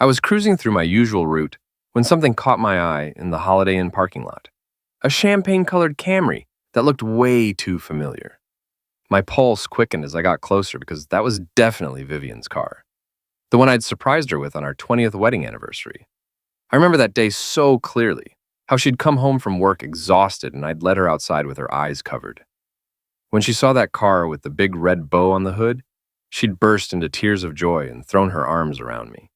I was cruising through my usual route when something caught my eye in the Holiday Inn parking lot. A champagne-colored Camry that looked way too familiar. My pulse quickened as I got closer because that was definitely Vivian's car. The one I'd surprised her with on our 20th wedding anniversary. I remember that day so clearly, how she'd come home from work exhausted and I'd let her outside with her eyes covered. When she saw that car with the big red bow on the hood, she'd burst into tears of joy and thrown her arms around me.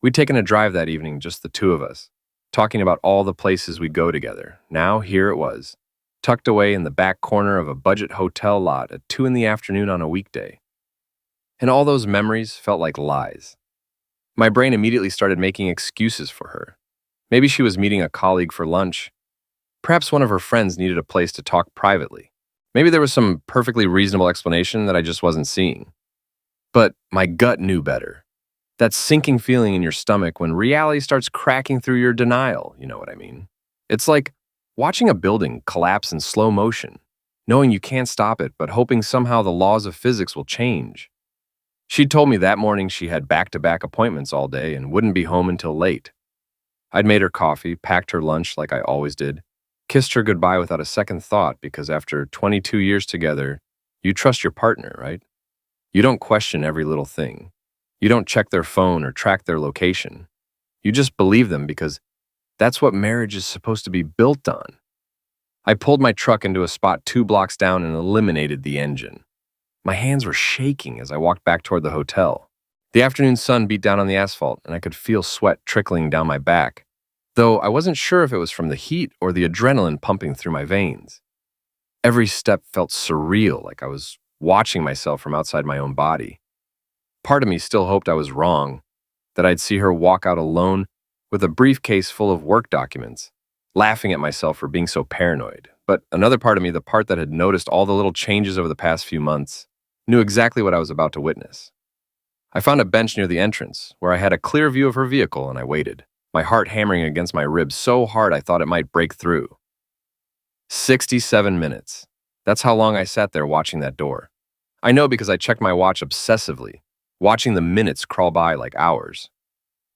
We'd taken a drive that evening, just the two of us, talking about all the places we'd go together. Now, here it was, tucked away in the back corner of a budget hotel lot at 2 in the afternoon on a weekday. And all those memories felt like lies. My brain immediately started making excuses for her. Maybe she was meeting a colleague for lunch. Perhaps one of her friends needed a place to talk privately. Maybe there was some perfectly reasonable explanation that I just wasn't seeing. But my gut knew better. That sinking feeling in your stomach when reality starts cracking through your denial, you know what I mean? It's like watching a building collapse in slow motion, knowing you can't stop it, but hoping somehow the laws of physics will change. She'd told me that morning she had back-to-back appointments all day and wouldn't be home until late. I'd made her coffee, packed her lunch like I always did, kissed her goodbye without a second thought because after 22 years together, you trust your partner, right? You don't question every little thing. You don't check their phone or track their location. You just believe them because that's what marriage is supposed to be built on. I pulled my truck into a spot 2 blocks down and eliminated the engine. My hands were shaking as I walked back toward the hotel. The afternoon sun beat down on the asphalt, and I could feel sweat trickling down my back, though I wasn't sure if it was from the heat or the adrenaline pumping through my veins. Every step felt surreal, like I was watching myself from outside my own body. Part of me still hoped I was wrong, that I'd see her walk out alone with a briefcase full of work documents, laughing at myself for being so paranoid. But another part of me, the part that had noticed all the little changes over the past few months, knew exactly what I was about to witness. I found a bench near the entrance, where I had a clear view of her vehicle, and I waited, my heart hammering against my ribs so hard I thought it might break through. 67 minutes. That's how long I sat there watching that door. I know because I checked my watch obsessively, watching the minutes crawl by like hours.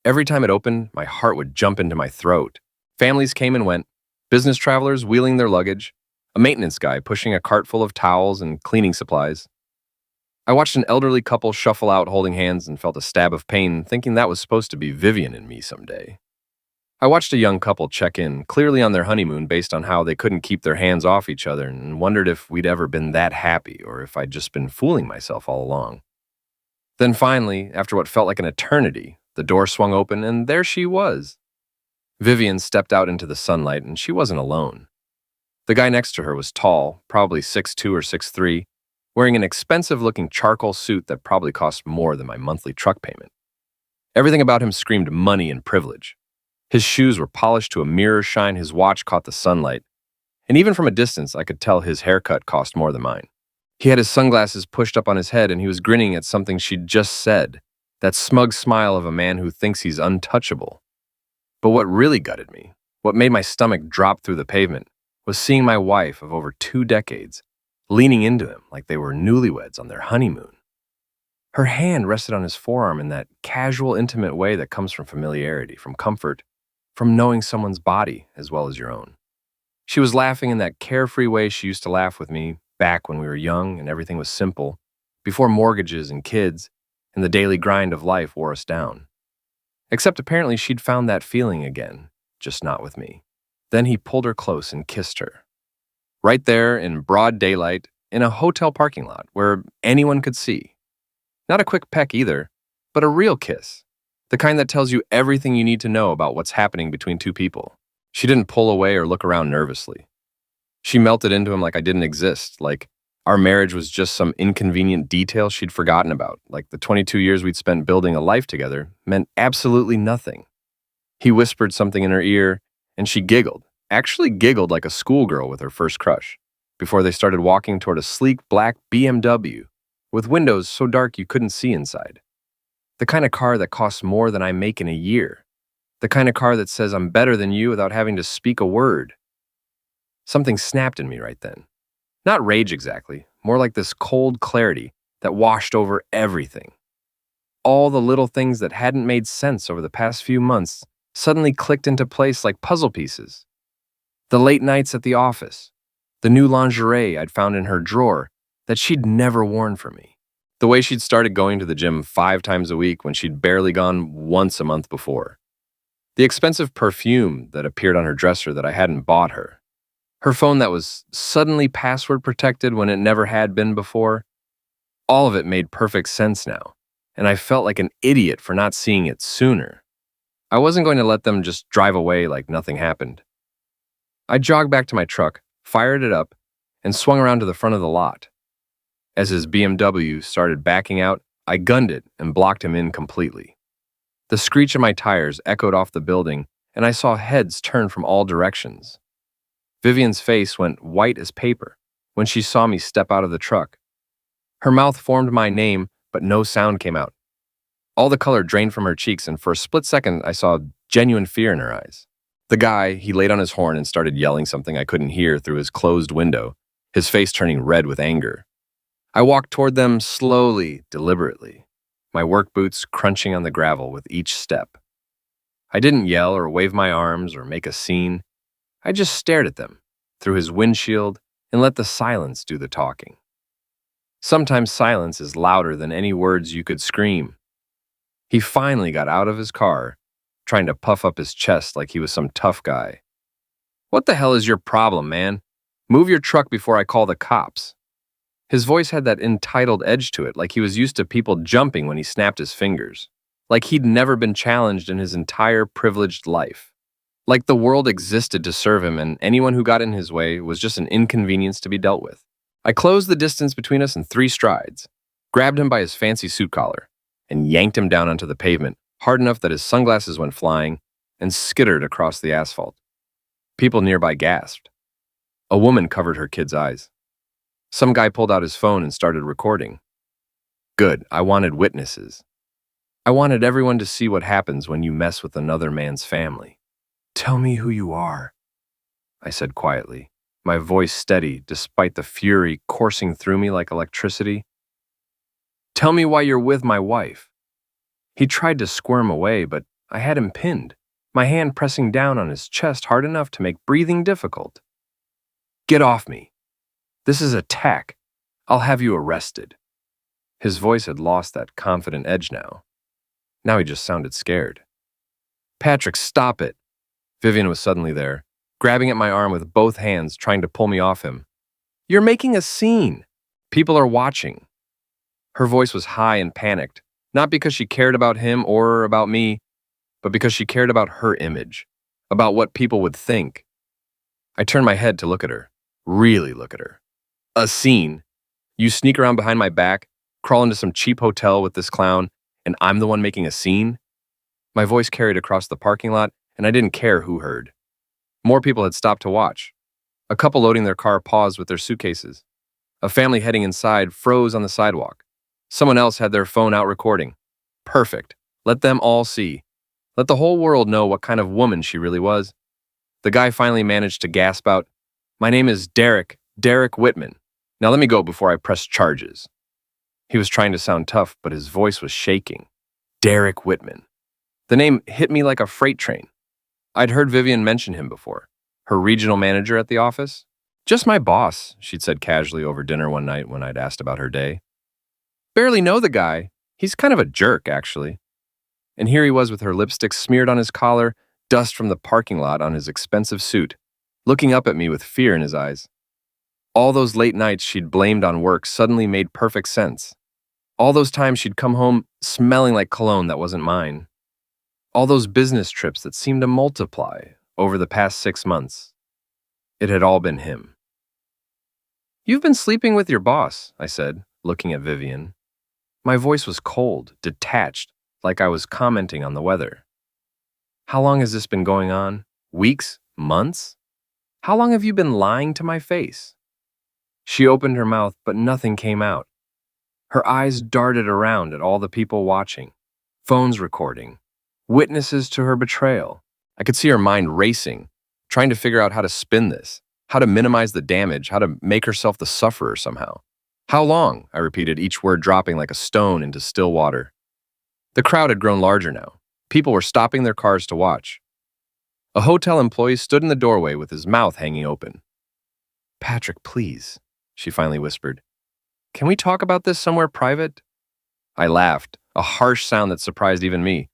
Every time it opened, my heart would jump into my throat. Families came and went, business travelers wheeling their luggage, a maintenance guy pushing a cart full of towels and cleaning supplies. I watched an elderly couple shuffle out holding hands and felt a stab of pain, thinking that was supposed to be Vivian and me someday. I watched a young couple check in, clearly on their honeymoon based on how they couldn't keep their hands off each other, and wondered if we'd ever been that happy or if I'd just been fooling myself all along. Then finally, after what felt like an eternity, the door swung open and there she was. Vivian stepped out into the sunlight and she wasn't alone. The guy next to her was tall, probably 6'2" or 6'3", wearing an expensive-looking charcoal suit that probably cost more than my monthly truck payment. Everything about him screamed money and privilege. His shoes were polished to a mirror shine, his watch caught the sunlight, and even from a distance I could tell his haircut cost more than mine. He had his sunglasses pushed up on his head and he was grinning at something she'd just said, that smug smile of a man who thinks he's untouchable. But what really gutted me, what made my stomach drop through the pavement, was seeing my wife of over 2 decades leaning into him like they were newlyweds on their honeymoon. Her hand rested on his forearm in that casual, intimate way that comes from familiarity, from comfort, from knowing someone's body as well as your own. She was laughing in that carefree way she used to laugh with me back when we were young and everything was simple, before mortgages and kids and the daily grind of life wore us down. Except apparently she'd found that feeling again, just not with me. Then he pulled her close and kissed her. Right there in broad daylight, in a hotel parking lot where anyone could see. Not a quick peck either, but a real kiss. The kind that tells you everything you need to know about what's happening between two people. She didn't pull away or look around nervously. She melted into him like I didn't exist, like our marriage was just some inconvenient detail she'd forgotten about, like the 22 years we'd spent building a life together meant absolutely nothing. He whispered something in her ear, and she giggled, actually giggled like a schoolgirl with her first crush, before they started walking toward a sleek black BMW with windows so dark you couldn't see inside. The kind of car that costs more than I make in a year. The kind of car that says I'm better than you without having to speak a word. Something snapped in me right then. Not rage exactly, more like this cold clarity that washed over everything. All the little things that hadn't made sense over the past few months suddenly clicked into place like puzzle pieces. The late nights at the office, the new lingerie I'd found in her drawer that she'd never worn for me, the way she'd started going to the gym 5 times a week when she'd barely gone once a month before, the expensive perfume that appeared on her dresser that I hadn't bought her, her phone that was suddenly password protected when it never had been before. All of it made perfect sense now, and I felt like an idiot for not seeing it sooner. I wasn't going to let them just drive away like nothing happened. I jogged back to my truck, fired it up, and swung around to the front of the lot. As his BMW started backing out, I gunned it and blocked him in completely. The screech of my tires echoed off the building, and I saw heads turn from all directions. Vivian's face went white as paper when she saw me step out of the truck. Her mouth formed my name, but no sound came out. All the color drained from her cheeks, and for a split second, I saw genuine fear in her eyes. The guy, he laid on his horn and started yelling something I couldn't hear through his closed window, his face turning red with anger. I walked toward them slowly, deliberately, my work boots crunching on the gravel with each step. I didn't yell or wave my arms or make a scene. I just stared at them through his windshield and let the silence do the talking. Sometimes silence is louder than any words you could scream. He finally got out of his car, trying to puff up his chest like he was some tough guy. "What the hell is your problem, man? Move your truck before I call the cops." His voice had that entitled edge to it, like he was used to people jumping when he snapped his fingers. Like he'd never been challenged in his entire privileged life. Like the world existed to serve him, and anyone who got in his way was just an inconvenience to be dealt with. I closed the distance between us in 3 strides, grabbed him by his fancy suit collar, and yanked him down onto the pavement, hard enough that his sunglasses went flying and skittered across the asphalt. People nearby gasped. A woman covered her kid's eyes. Some guy pulled out his phone and started recording. Good, I wanted witnesses. I wanted everyone to see what happens when you mess with another man's family. "Tell me who you are," I said quietly, my voice steady despite the fury coursing through me like electricity. "Tell me why you're with my wife." He tried to squirm away, but I had him pinned, my hand pressing down on his chest hard enough to make breathing difficult. "Get off me. This is attack. I'll have you arrested." His voice had lost that confident edge now. Now he just sounded scared. "Patrick, stop it." Vivian was suddenly there, grabbing at my arm with both hands, trying to pull me off him. "You're making a scene. People are watching." Her voice was high and panicked, not because she cared about him or about me, but because she cared about her image, about what people would think. I turned my head to look at her, really look at her. "A scene? You sneak around behind my back, crawl into some cheap hotel with this clown, and I'm the one making a scene?" My voice carried across the parking lot, and I didn't care who heard. More people had stopped to watch. A couple loading their car paused with their suitcases. A family heading inside froze on the sidewalk. Someone else had their phone out recording. Perfect. Let them all see. Let the whole world know what kind of woman she really was. The guy finally managed to gasp out, "My name is Derek Whitman. Now let me go before I press charges." He was trying to sound tough, but his voice was shaking. Derek Whitman. The name hit me like a freight train. I'd heard Vivian mention him before. Her regional manager at the office. "Just my boss," she'd said casually over dinner one night when I'd asked about her day. "Barely know the guy. He's kind of a jerk, actually." And here he was with her lipstick smeared on his collar, dust from the parking lot on his expensive suit, looking up at me with fear in his eyes. All those late nights she'd blamed on work suddenly made perfect sense. All those times she'd come home smelling like cologne that wasn't mine. All those business trips that seemed to multiply over the past 6 months. It had all been him. "You've been sleeping with your boss," I said, looking at Vivian. My voice was cold, detached, like I was commenting on the weather. "How long has this been going on? Weeks? Months? How long have you been lying to my face?" She opened her mouth, but nothing came out. Her eyes darted around at all the people watching, phones recording, witnesses to her betrayal. I could see her mind racing, trying to figure out how to spin this, how to minimize the damage, how to make herself the sufferer somehow. "How long?" I repeated, each word dropping like a stone into still water. The crowd had grown larger now. People were stopping their cars to watch. A hotel employee stood in the doorway with his mouth hanging open. "Patrick, please," she finally whispered. "Can we talk about this somewhere private?" I laughed, a harsh sound that surprised even me.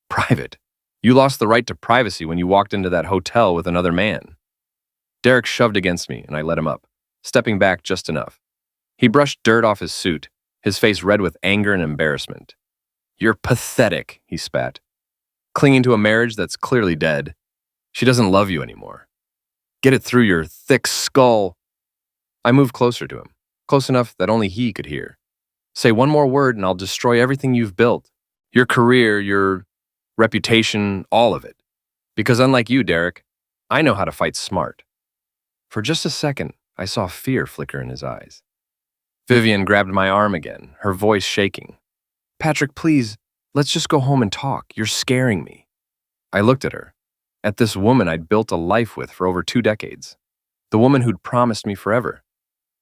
"Private? You lost the right to privacy when you walked into that hotel with another man." Derek shoved against me, and I let him up, stepping back just enough. He brushed dirt off his suit, his face red with anger and embarrassment. "You're pathetic," he spat. "Clinging to a marriage that's clearly dead. She doesn't love you anymore. Get it through your thick skull." I moved closer to him, close enough that only he could hear. "Say one more word and I'll destroy everything you've built. Your career, your reputation, all of it. Because unlike you, Derek, I know how to fight smart." For just a second, I saw fear flicker in his eyes. Vivian grabbed my arm again, her voice shaking. "Patrick, please, let's just go home and talk. You're scaring me." I looked at her, at this woman I'd built a life with for over 2 decades, the woman who'd promised me forever.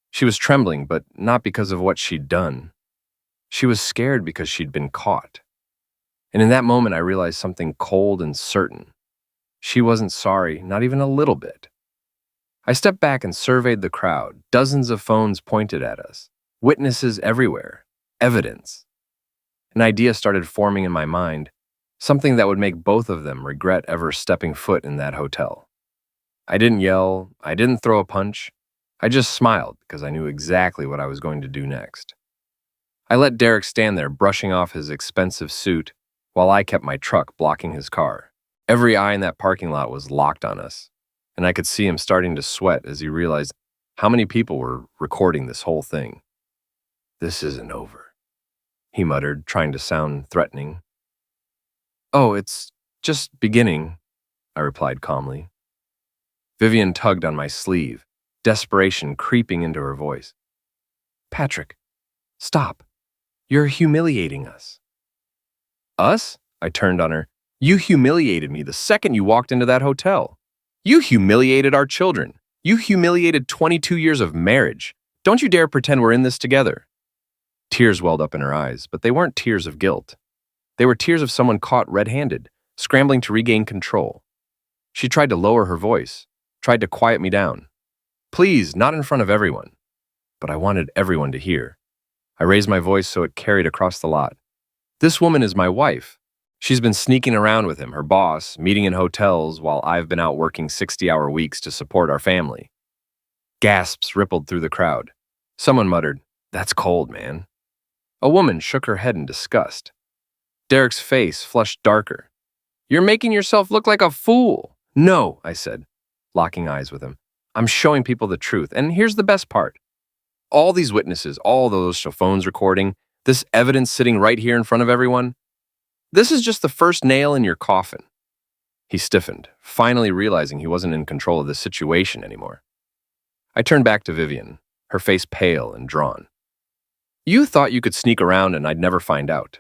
She was trembling, but not because of what she'd done. She was scared because she'd been caught. And in that moment, I realized something cold and certain. She wasn't sorry, not even a little bit. I stepped back and surveyed the crowd, dozens of phones pointed at us, witnesses everywhere, evidence. An idea started forming in my mind, something that would make both of them regret ever stepping foot in that hotel. I didn't yell, I didn't throw a punch. I just smiled because I knew exactly what I was going to do next. I let Derek stand there brushing off his expensive suit while I kept my truck blocking his car. Every eye in that parking lot was locked on us, and I could see him starting to sweat as he realized how many people were recording this whole thing. "This isn't over," he muttered, trying to sound threatening. "Oh, it's just beginning," I replied calmly. Vivian tugged on my sleeve, desperation creeping into her voice. "Patrick, stop. You're humiliating us." "Us?" I turned on her. "You humiliated me the second you walked into that hotel. You humiliated our children. You humiliated 22 years of marriage. Don't you dare pretend we're in this together." Tears welled up in her eyes, but they weren't tears of guilt. They were tears of someone caught red-handed, scrambling to regain control. She tried to lower her voice, tried to quiet me down. "Please, not in front of everyone." But I wanted everyone to hear. I raised my voice so it carried across the lot. "This woman is my wife. She's been sneaking around with him, her boss, meeting in hotels while I've been out working 60-hour weeks to support our family." Gasps rippled through the crowd. Someone muttered, "That's cold, man." A woman shook her head in disgust. Derek's face flushed darker. "You're making yourself look like a fool." "No," I said, locking eyes with him. "I'm showing people the truth, and here's the best part. All these witnesses, all those phones recording, this evidence sitting right here in front of everyone, this is just the first nail in your coffin." He stiffened, finally realizing he wasn't in control of the situation anymore. I turned back to Vivian, her face pale and drawn. "You thought you could sneak around and I'd never find out.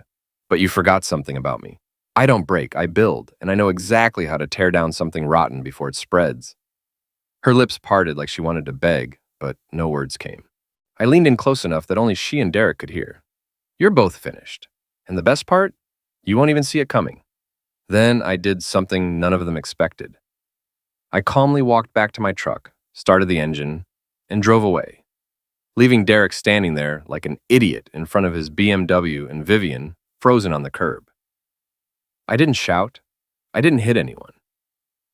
But you forgot something about me. I don't break, I build, and I know exactly how to tear down something rotten before it spreads." Her lips parted like she wanted to beg, but no words came. I leaned in close enough that only she and Derek could hear. "You're both finished. And the best part? You won't even see it coming." Then I did something none of them expected. I calmly walked back to my truck, started the engine, and drove away, leaving Derek standing there like an idiot in front of his BMW and Vivian frozen on the curb. I didn't shout. I didn't hit anyone.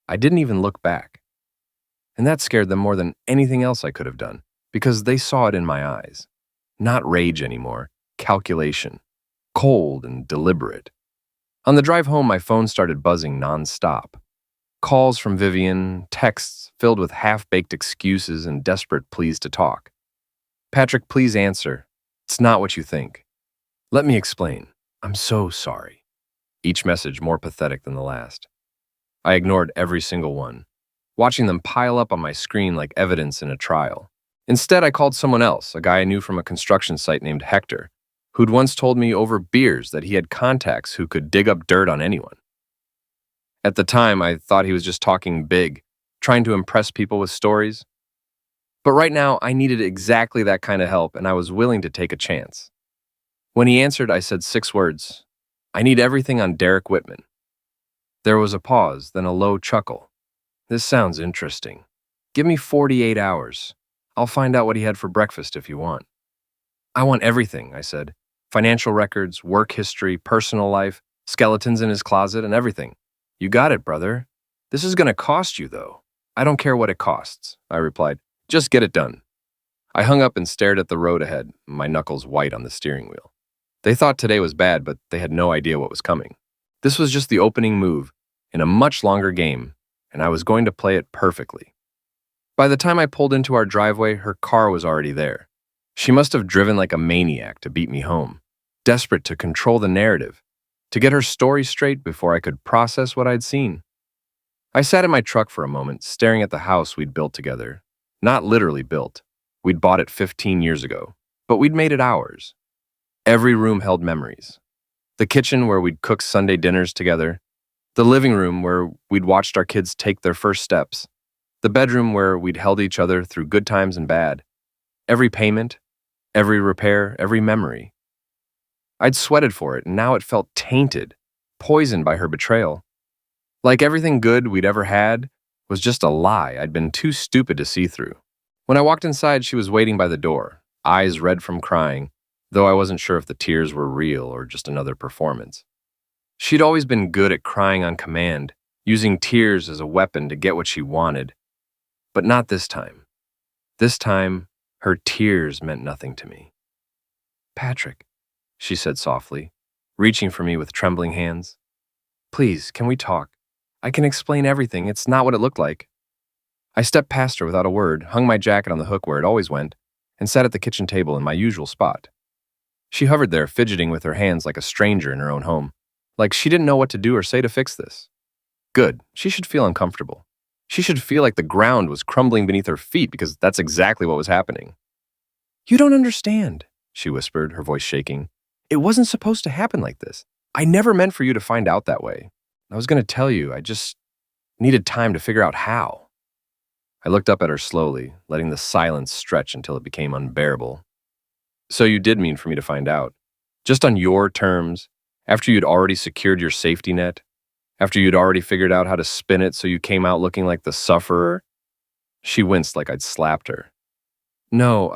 I didn't even look back. And that scared them more than anything else I could have done, because they saw it in my eyes. Not rage anymore, calculation, cold and deliberate. On the drive home, my phone started buzzing nonstop. Calls from Vivian, texts filled with half-baked excuses and desperate pleas to talk. "Patrick, please answer. It's not what you think. Let me explain. I'm so sorry." Each message more pathetic than the last. I ignored every single one, watching them pile up on my screen like evidence in a trial. Instead, I called someone else, a guy I knew from a construction site named Hector, who'd once told me over beers that he had contacts who could dig up dirt on anyone. At the time, I thought he was just talking big, trying to impress people with stories. But right now, I needed exactly that kind of help, and I was willing to take a chance. When he answered, I said 6 words. I need everything on Derek Whitman. There was a pause, then a low chuckle. This sounds interesting. Give me 48 hours. I'll find out what he had for breakfast if you want. I want everything, I said. Financial records, work history, personal life, skeletons in his closet, and everything. You got it, brother. This is going to cost you, though. I don't care what it costs, I replied. Just get it done. I hung up and stared at the road ahead, my knuckles white on the steering wheel. They thought today was bad, but they had no idea what was coming. This was just the opening move in a much longer game, and I was going to play it perfectly. By the time I pulled into our driveway, her car was already there. She must have driven like a maniac to beat me home, desperate to control the narrative, to get her story straight before I could process what I'd seen. I sat in my truck for a moment, staring at the house we'd built together. Not literally built. We'd bought it 15 years ago, but we'd made it ours. Every room held memories. The kitchen where we'd cooked Sunday dinners together, the living room where we'd watched our kids take their first steps, the bedroom where we'd held each other through good times and bad. Every payment, every repair, every memory. I'd sweated for it, and now it felt tainted, poisoned by her betrayal. Like everything good we'd ever had was just a lie I'd been too stupid to see through. When I walked inside, she was waiting by the door, eyes red from crying, though I wasn't sure if the tears were real or just another performance. She'd always been good at crying on command, using tears as a weapon to get what she wanted. But not this time. This time, her tears meant nothing to me. Patrick, she said softly, reaching for me with trembling hands. Please, can we talk? I can explain everything. It's not what it looked like. I stepped past her without a word, hung my jacket on the hook where it always went, and sat at the kitchen table in my usual spot. She hovered there, fidgeting with her hands like a stranger in her own home, like she didn't know what to do or say to fix this. Good. She should feel uncomfortable. She should feel like the ground was crumbling beneath her feet because that's exactly what was happening. You don't understand, she whispered, her voice shaking. It wasn't supposed to happen like this. I never meant for you to find out that way. I was going to tell you, I just needed time to figure out how. I looked up at her slowly, letting the silence stretch until it became unbearable. So you did mean for me to find out. Just on your terms, after you'd already secured your safety net, after you'd already figured out how to spin it so you came out looking like the sufferer? She winced like I'd slapped her. No,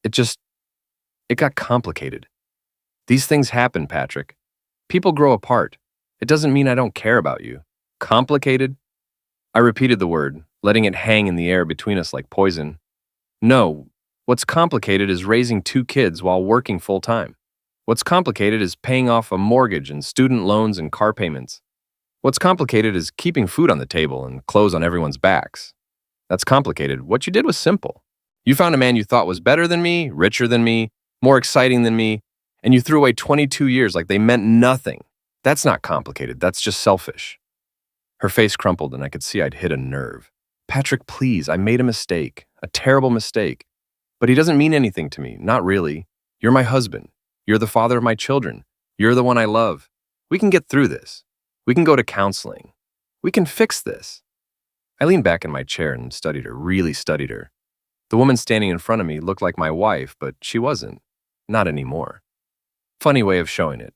it got complicated. These things happen, Patrick. People grow apart. It doesn't mean I don't care about you. Complicated? I repeated the word, letting it hang in the air between us like poison. No, what's complicated is raising 2 kids while working full-time. What's complicated is paying off a mortgage and student loans and car payments. What's complicated is keeping food on the table and clothes on everyone's backs. That's complicated. What you did was simple. You found a man you thought was better than me, richer than me, more exciting than me, and you threw away 22 years like they meant nothing. That's not complicated. That's just selfish. Her face crumpled and I could see I'd hit a nerve. Patrick, please, I made a mistake, a terrible mistake. But he doesn't mean anything to me, not really. You're my husband. You're the father of my children. You're the one I love. We can get through this. We can go to counseling. We can fix this. I leaned back in my chair and studied her, really studied her. The woman standing in front of me looked like my wife, but she wasn't. Not anymore. Funny way of showing it.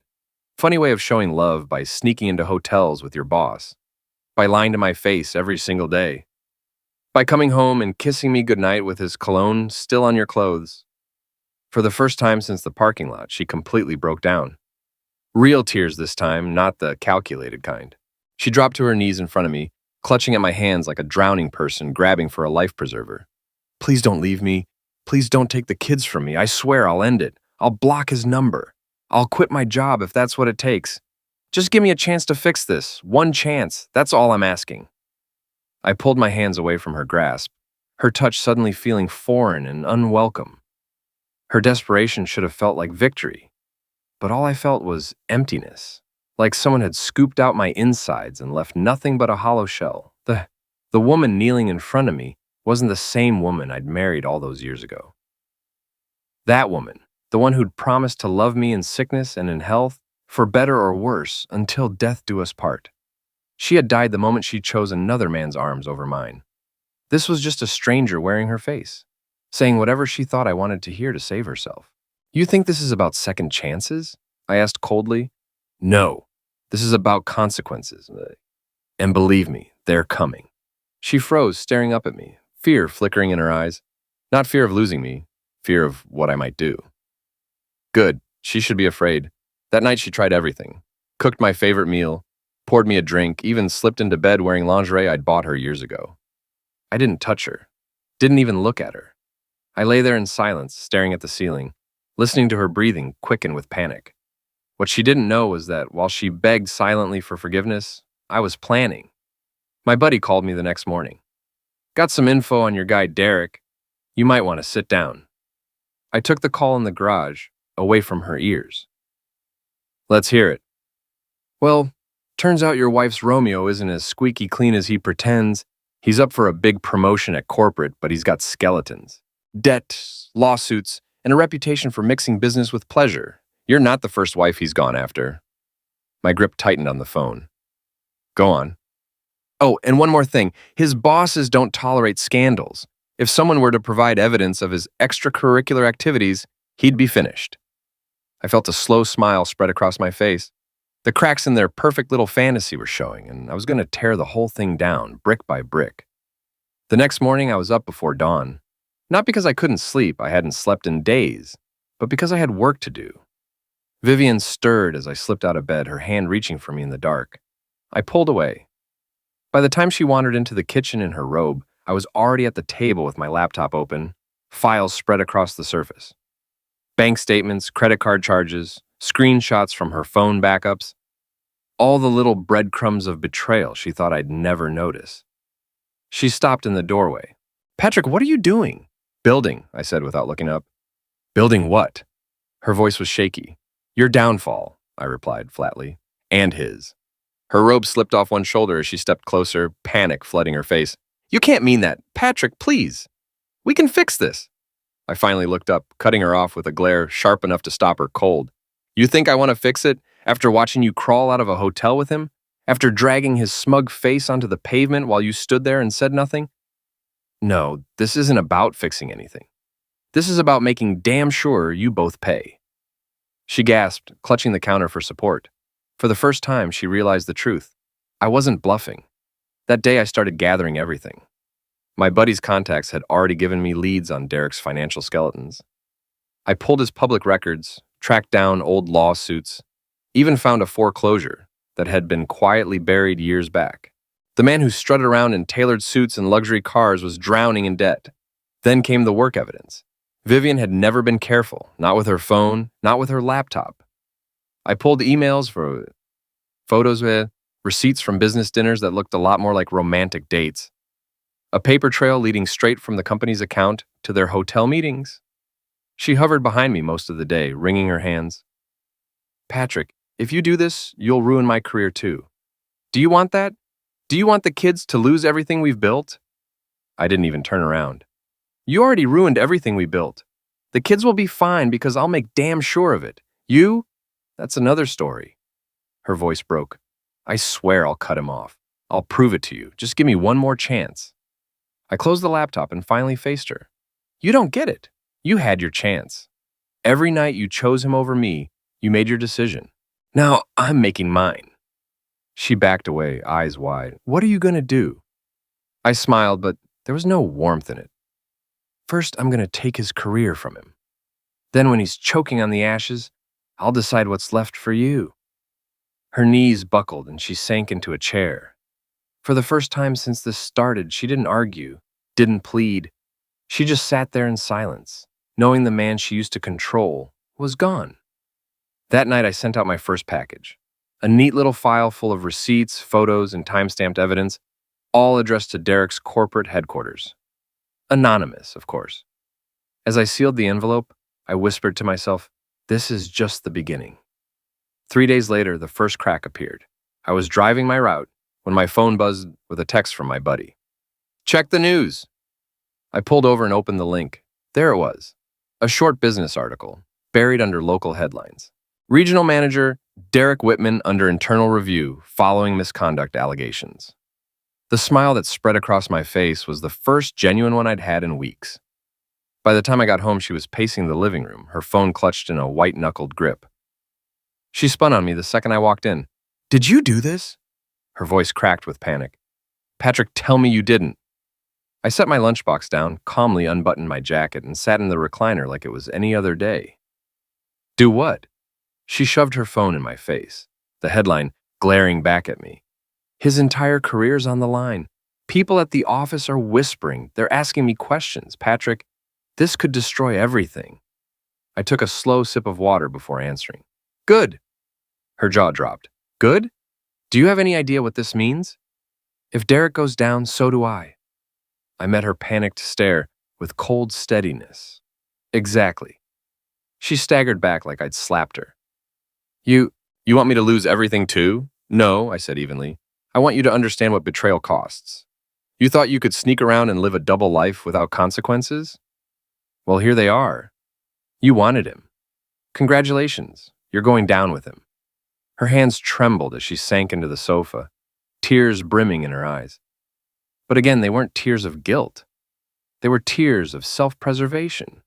Funny way of showing love by sneaking into hotels with your boss. By lying to my face every single day. By coming home and kissing me goodnight with his cologne still on your clothes. For the first time since the parking lot, she completely broke down. Real tears this time, not the calculated kind. She dropped to her knees in front of me, clutching at my hands like a drowning person grabbing for a life preserver. Please don't leave me. Please don't take the kids from me. I swear I'll end it. I'll block his number. I'll quit my job if that's what it takes. Just give me a chance to fix this. One chance. That's all I'm asking. I pulled my hands away from her grasp, her touch suddenly feeling foreign and unwelcome. Her desperation should have felt like victory, but all I felt was emptiness, like someone had scooped out my insides and left nothing but a hollow shell. The woman kneeling in front of me wasn't the same woman I'd married all those years ago. That woman, the one who'd promised to love me in sickness and in health, for better or worse, until death do us part. She had died the moment she chose another man's arms over mine. This was just a stranger wearing her face, saying whatever she thought I wanted to hear to save herself. You think this is about second chances? I asked coldly. No, this is about consequences. And believe me, they're coming. She froze, staring up at me, fear flickering in her eyes. Not fear of losing me, fear of what I might do. Good, she should be afraid. That night she tried everything. Cooked my favorite meal, poured me a drink, even slipped into bed wearing lingerie I'd bought her years ago. I didn't touch her, didn't even look at her. I lay there in silence, staring at the ceiling, listening to her breathing quicken with panic. What she didn't know was that while she begged silently for forgiveness, I was planning. My buddy called me the next morning. Got some info on your guy Derek. You might want to sit down. I took the call in the garage, away from her ears. Let's hear it. Well, turns out your wife's Romeo isn't as squeaky clean as he pretends. He's up for a big promotion at corporate, but he's got skeletons. Debt, lawsuits, and a reputation for mixing business with pleasure. You're not the first wife he's gone after. My grip tightened on the phone. Go on. Oh, and one more thing. His bosses don't tolerate scandals. If someone were to provide evidence of his extracurricular activities, he'd be finished. I felt a slow smile spread across my face. The cracks in their perfect little fantasy were showing, and I was going to tear the whole thing down, brick by brick. The next morning, I was up before dawn. Not because I couldn't sleep, I hadn't slept in days, but because I had work to do. Vivian stirred as I slipped out of bed, her hand reaching for me in the dark. I pulled away. By the time she wandered into the kitchen in her robe, I was already at the table with my laptop open, files spread across the surface. Bank statements, credit card charges, screenshots from her phone backups. All the little breadcrumbs of betrayal she thought I'd never notice. She stopped in the doorway. Patrick, what are you doing? Building, I said without looking up. Building what? Her voice was shaky. Your downfall, I replied flatly, and his. Her robe slipped off one shoulder as she stepped closer, panic flooding her face. You can't mean that. Patrick, please. We can fix this. I finally looked up, cutting her off with a glare sharp enough to stop her cold. You think I want to fix it after watching you crawl out of a hotel with him? After dragging his smug face onto the pavement while you stood there and said nothing? No, this isn't about fixing anything. This is about making damn sure you both pay. She gasped, clutching the counter for support. For the first time, she realized the truth. I wasn't bluffing. That day, I started gathering everything. My buddy's contacts had already given me leads on Derek's financial skeletons. I pulled his public records, tracked down old lawsuits, even found a foreclosure that had been quietly buried years back. The man who strutted around in tailored suits and luxury cars was drowning in debt. Then came the work evidence. Vivian had never been careful, not with her phone, not with her laptop. I pulled emails for photos with receipts from business dinners that looked a lot more like romantic dates. A paper trail leading straight from the company's account to their hotel meetings. She hovered behind me most of the day, wringing her hands. Patrick, if you do this, you'll ruin my career too. Do you want that? Do you want the kids to lose everything we've built? I didn't even turn around. You already ruined everything we built. The kids will be fine because I'll make damn sure of it. You? That's another story. Her voice broke. I swear I'll cut him off. I'll prove it to you. Just give me one more chance. I closed the laptop and finally faced her. You don't get it. You had your chance. Every night you chose him over me, you made your decision. Now I'm making mine. She backed away, eyes wide. What are you going to do? I smiled, but there was no warmth in it. First, I'm going to take his career from him. Then when he's choking on the ashes, I'll decide what's left for you. Her knees buckled and she sank into a chair. For the first time since this started, she didn't argue, didn't plead. She just sat there in silence, knowing the man she used to control was gone. That night, I sent out my first package. A neat little file full of receipts, photos, and time-stamped evidence, all addressed to Derek's corporate headquarters. Anonymous, of course. As I sealed the envelope, I whispered to myself, this is just the beginning. 3 days later, the first crack appeared. I was driving my route when my phone buzzed with a text from my buddy. Check the news. I pulled over and opened the link. There it was. A short business article, buried under local headlines. Regional Manager Derek Whitman under internal review following misconduct allegations. The smile that spread across my face was the first genuine one I'd had in weeks. By the time I got home, she was pacing the living room, her phone clutched in a white-knuckled grip. She spun on me the second I walked in. Did you do this? Her voice cracked with panic. Patrick, tell me you didn't. I set my lunchbox down, calmly unbuttoned my jacket, and sat in the recliner like it was any other day. Do what? She shoved her phone in my face, the headline glaring back at me. His entire career's on the line. People at the office are whispering. They're asking me questions. Patrick, this could destroy everything. I took a slow sip of water before answering. Good. Her jaw dropped. Good? Do you have any idea what this means? If Derek goes down, so do I. I met her panicked stare with cold steadiness. Exactly. She staggered back like I'd slapped her. You want me to lose everything too? No, I said evenly. I want you to understand what betrayal costs. You thought you could sneak around and live a double life without consequences? Well, here they are. You wanted him. Congratulations, you're going down with him. Her hands trembled as she sank into the sofa, tears brimming in her eyes. But again, they weren't tears of guilt. They were tears of self-preservation.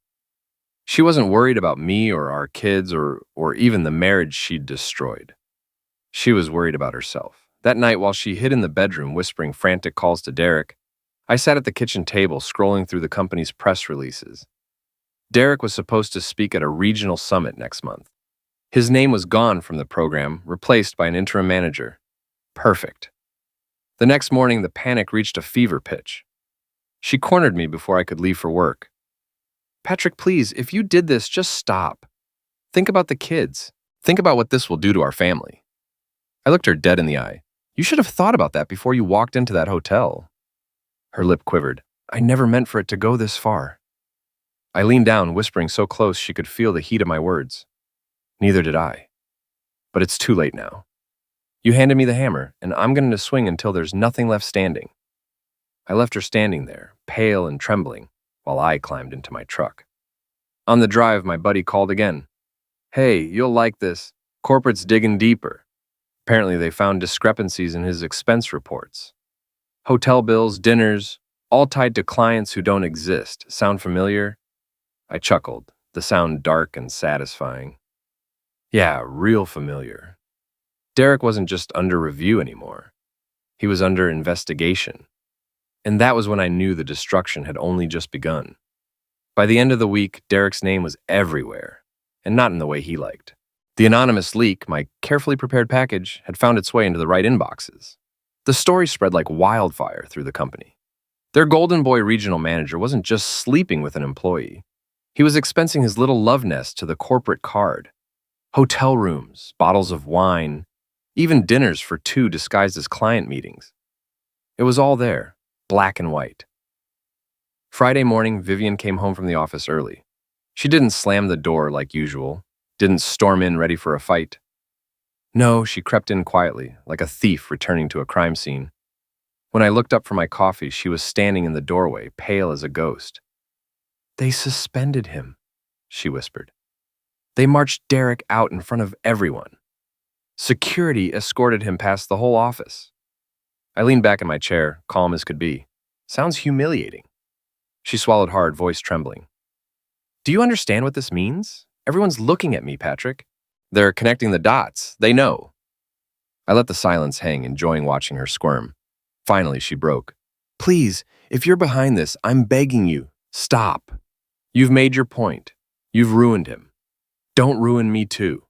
She wasn't worried about me or our kids or even the marriage she'd destroyed. She was worried about herself. That night, while she hid in the bedroom whispering frantic calls to Derek, I sat at the kitchen table scrolling through the company's press releases. Derek was supposed to speak at a regional summit next month. His name was gone from the program, replaced by an interim manager. Perfect. The next morning, the panic reached a fever pitch. She cornered me before I could leave for work. Patrick, please, if you did this, just stop. Think about the kids. Think about what this will do to our family. I looked her dead in the eye. You should have thought about that before you walked into that hotel. Her lip quivered. I never meant for it to go this far. I leaned down, whispering so close she could feel the heat of my words. Neither did I. But it's too late now. You handed me the hammer, and I'm going to swing until there's nothing left standing. I left her standing there, pale and trembling, while I climbed into my truck. On the drive, my buddy called again. Hey, you'll like this. Corporate's digging deeper. Apparently, they found discrepancies in his expense reports. Hotel bills, dinners, all tied to clients who don't exist. Sound familiar? I chuckled, the sound dark and satisfying. Yeah, real familiar. Derek wasn't just under review anymore. He was under investigation. And that was when I knew the destruction had only just begun. By the end of the week, Derek's name was everywhere, and not in the way he liked. The anonymous leak, my carefully prepared package, had found its way into the right inboxes. The story spread like wildfire through the company. Their Golden Boy regional manager wasn't just sleeping with an employee. He was expensing his little love nest to the corporate card. Hotel rooms, bottles of wine, even dinners for two disguised as client meetings. It was all there, black and white. Friday morning, Vivian came home from the office early. She didn't slam the door like usual, didn't storm in ready for a fight. No, she crept in quietly, like a thief returning to a crime scene. When I looked up for my coffee, she was standing in the doorway, pale as a ghost. They suspended him, she whispered. They marched Derek out in front of everyone. Security escorted him past the whole office. I leaned back in my chair, calm as could be. Sounds humiliating. She swallowed hard, voice trembling. Do you understand what this means? Everyone's looking at me, Patrick. They're connecting the dots. They know. I let the silence hang, enjoying watching her squirm. Finally, she broke. Please, if you're behind this, I'm begging you, stop. You've made your point. You've ruined him. Don't ruin me too.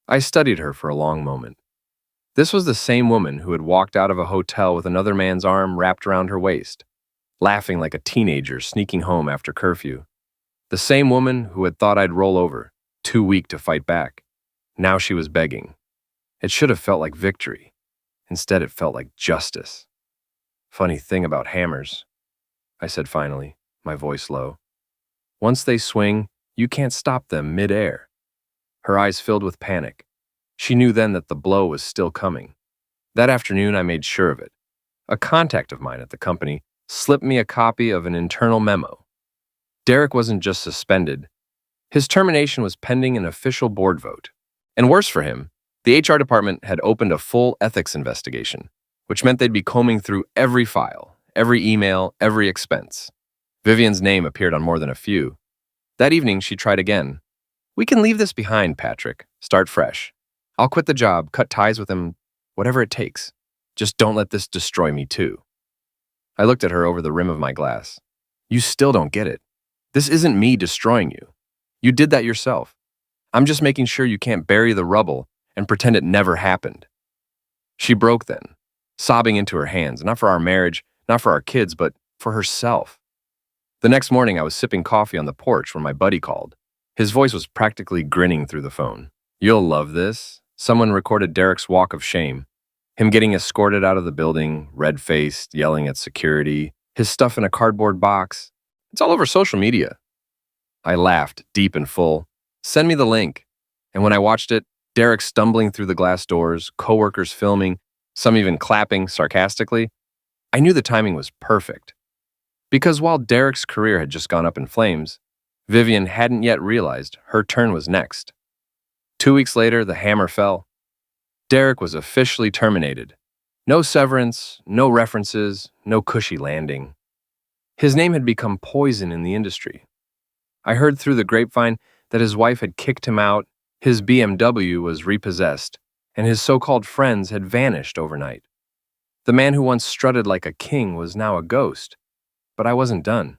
I studied her for a long moment. This was the same woman who had walked out of a hotel with another man's arm wrapped around her waist, laughing like a teenager sneaking home after curfew. The same woman who had thought I'd roll over, too weak to fight back. Now she was begging. It should have felt like victory. Instead, it felt like justice. Funny thing about hammers, I said finally, my voice low. Once they swing, you can't stop them mid-air. Her eyes filled with panic. She knew then that the blow was still coming. That afternoon, I made sure of it. A contact of mine at the company slipped me a copy of an internal memo. Derek wasn't just suspended. His termination was pending an official board vote. And worse for him, the HR department had opened a full ethics investigation, which meant they'd be combing through every file, every email, every expense. Vivian's name appeared on more than a few. That evening, she tried again. We can leave this behind, Patrick. Start fresh. I'll quit the job, cut ties with him, whatever it takes. Just don't let this destroy me too. I looked at her over the rim of my glass. You still don't get it. This isn't me destroying you. You did that yourself. I'm just making sure you can't bury the rubble and pretend it never happened. She broke then, sobbing into her hands, not for our marriage, not for our kids, but for herself. The next morning, I was sipping coffee on the porch when my buddy called. His voice was practically grinning through the phone. You'll love this. Someone recorded Derek's walk of shame. Him getting escorted out of the building, red-faced, yelling at security, his stuff in a cardboard box. It's all over social media. I laughed, deep and full. Send me the link. And when I watched it, Derek stumbling through the glass doors, coworkers filming, some even clapping sarcastically, I knew the timing was perfect. Because while Derek's career had just gone up in flames, Vivian hadn't yet realized her turn was next. 2 weeks later, the hammer fell. Derek was officially terminated. No severance, no references, no cushy landing. His name had become poison in the industry. I heard through the grapevine that his wife had kicked him out, his BMW was repossessed, and his so-called friends had vanished overnight. The man who once strutted like a king was now a ghost. But I wasn't done.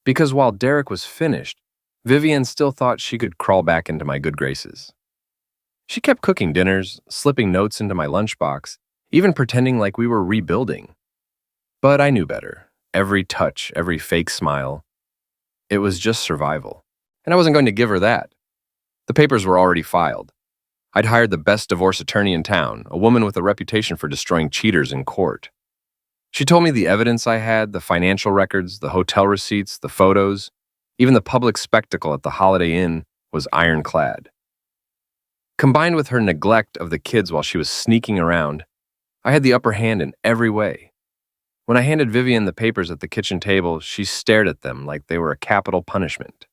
Because while Derek was finished, Vivian still thought she could crawl back into my good graces. She kept cooking dinners, slipping notes into my lunchbox, even pretending like we were rebuilding. But I knew better. Every touch, every fake smile. It was just survival. And I wasn't going to give her that. The papers were already filed. I'd hired the best divorce attorney in town, a woman with a reputation for destroying cheaters in court. She told me the evidence I had, the financial records, the hotel receipts, the photos, even the public spectacle at the Holiday Inn was ironclad. Combined with her neglect of the kids while she was sneaking around, I had the upper hand in every way. When I handed Vivian the papers at the kitchen table, she stared at them like they were a capital punishment.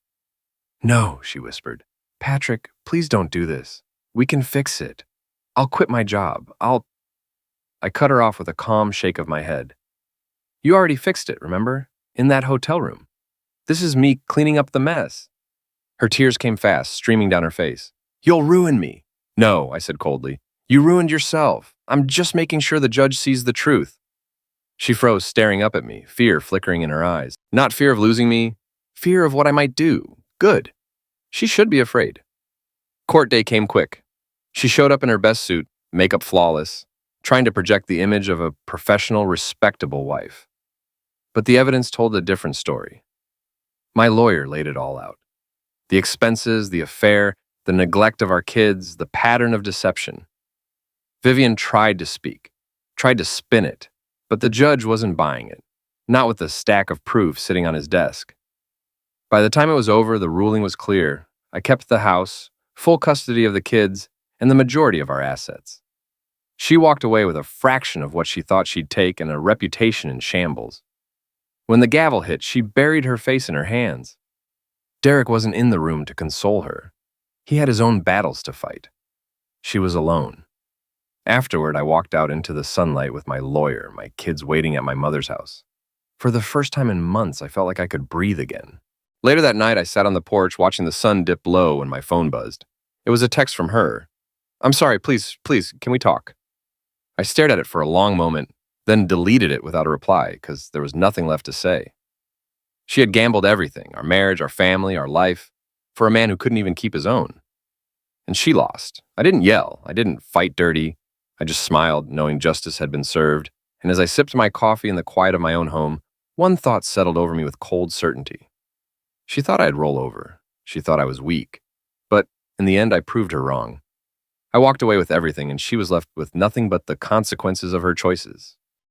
No, she whispered. Patrick, please don't do this. We can fix it. I'll quit my job. I cut her off with a calm shake of my head. You already fixed it, remember? In that hotel room. This is me cleaning up the mess. Her tears came fast, streaming down her face. You'll ruin me. No, I said coldly. You ruined yourself. I'm just making sure the judge sees the truth. She froze, staring up at me, fear flickering in her eyes. Not fear of losing me, fear of what I might do. Good. She should be afraid. Court day came quick. She showed up in her best suit, makeup flawless, trying to project the image of a professional, respectable wife. But the evidence told a different story. My lawyer laid it all out. The expenses, the affair, the neglect of our kids, the pattern of deception. Vivian tried to speak, tried to spin it, but the judge wasn't buying it, not with the stack of proof sitting on his desk. By the time it was over, the ruling was clear. I kept the house, full custody of the kids, and the majority of our assets. She walked away with a fraction of what she thought she'd take and a reputation in shambles. When the gavel hit, she buried her face in her hands. Derek wasn't in the room to console her. He had his own battles to fight. She was alone. Afterward, I walked out into the sunlight with my lawyer, my kids waiting at my mother's house. For the first time in months, I felt like I could breathe again. Later that night, I sat on the porch watching the sun dip low when my phone buzzed. It was a text from her. I'm sorry, please, can we talk? I stared at it for a long moment, then deleted it without a reply because there was nothing left to say. She had gambled everything, our marriage, our family, our life, for a man who couldn't even keep his own. And she lost. I didn't yell. I didn't fight dirty. I just smiled, knowing justice had been served. And as I sipped my coffee in the quiet of my own home, one thought settled over me with cold certainty. She thought I'd roll over. She thought I was weak. But in the end, I proved her wrong. I walked away with everything, and she was left with nothing but the consequences of her choices.